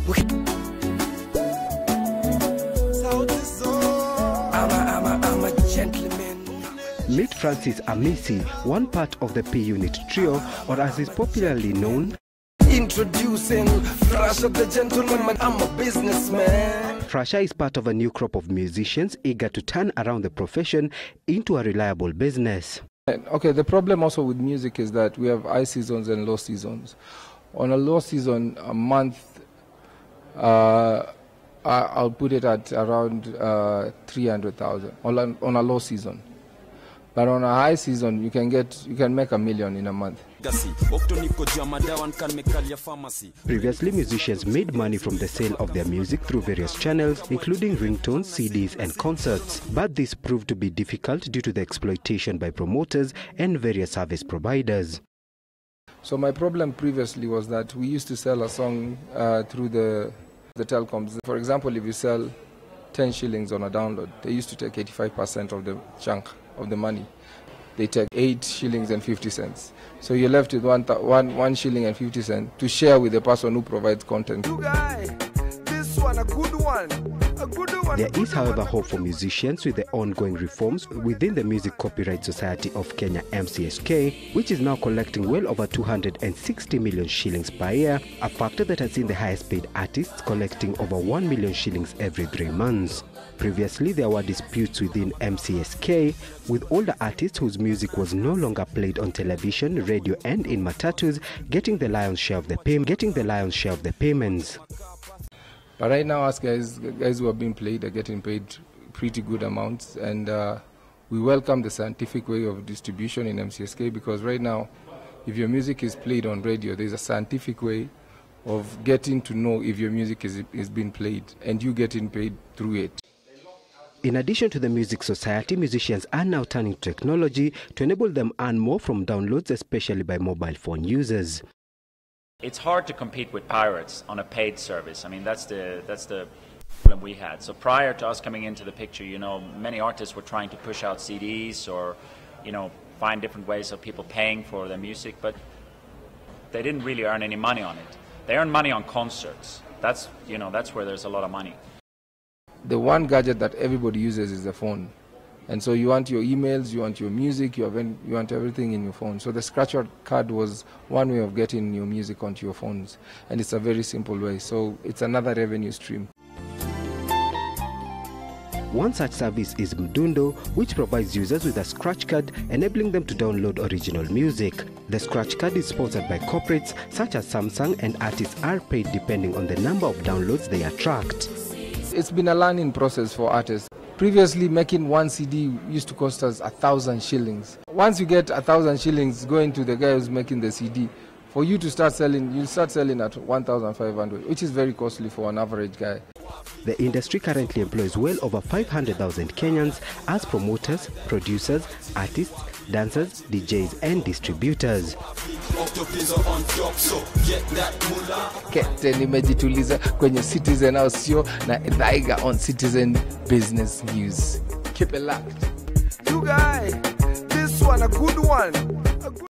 I'm a gentleman. Meet Francis Amisi, one part of the P-Unit trio, or as is popularly known, Introducing Frasha the gentleman, I'm a businessman. Frasha is part of a new crop of musicians eager to turn around the profession into a reliable business. Okay, the problem also with music is that we have high seasons and low seasons. On a low season, a month, I'll put it at around 300,000 on a low season. But on a high season, you can make $1 million in a month. Previously, musicians made money from the sale of their music through various channels, including ringtones, CDs, and concerts. But this proved to be difficult due to the exploitation by promoters and various service providers. So my problem previously was that we used to sell a song through the telecoms. For example, if you sell 10 shillings on a download, they used to take 85% of the chunk of the money. They take 8 shillings and 50 cents. So you're left with 1 shilling and 50 cents to share with the person who provides content. This one, a good one. There is, however, hope for musicians with the ongoing reforms within the Music Copyright Society of Kenya, MCSK, which is now collecting well over 260 million shillings per year, a factor that has seen the highest paid artists collecting over 1 million shillings every 3 months. Previously, there were disputes within MCSK with older artists whose music was no longer played on television, radio, and in matatus, getting the lion's share of the payments. But right now, us guys who are being played are getting paid pretty good amounts, and we welcome the scientific way of distribution in MCSK, because right now, if your music is played on radio, there's a scientific way of getting to know if your music is being played, and you getting paid through it. In addition to the Music Society, musicians are now turning to technology to enable them earn more from downloads, especially by mobile phone users. It's hard to compete with pirates on a paid service. I mean, that's the problem we had. So prior to us coming into the picture, you know, many artists were trying to push out CDs or, you know, find different ways of people paying for their music, but they didn't really earn any money on it. They earn money on concerts. That's, you know, that's where there's a lot of money. The one gadget that everybody uses is the phone. And so you want your emails, you want your music, you want everything in your phone. So the scratch card was one way of getting your music onto your phones. And it's a very simple way. So it's another revenue stream. One such service is Mdundo, which provides users with a scratch card, enabling them to download original music. The scratch card is sponsored by corporates such as Samsung, and artists are paid depending on the number of downloads they attract. It's been a learning process for artists. Previously, making one CD used to cost us 1,000 shillings. Once you get 1,000 shillings going to the guy who's making the CD, for you to start selling, you'll start selling at 1,500, which is very costly for an average guy. The industry currently employs well over 500,000 Kenyans as promoters, producers, artists, dancers, DJs, and distributors. Kete nimejituliza kwenye Citizen au sio na Idaiga on Citizen Business News. Keep it locked. You guys, this one a good one.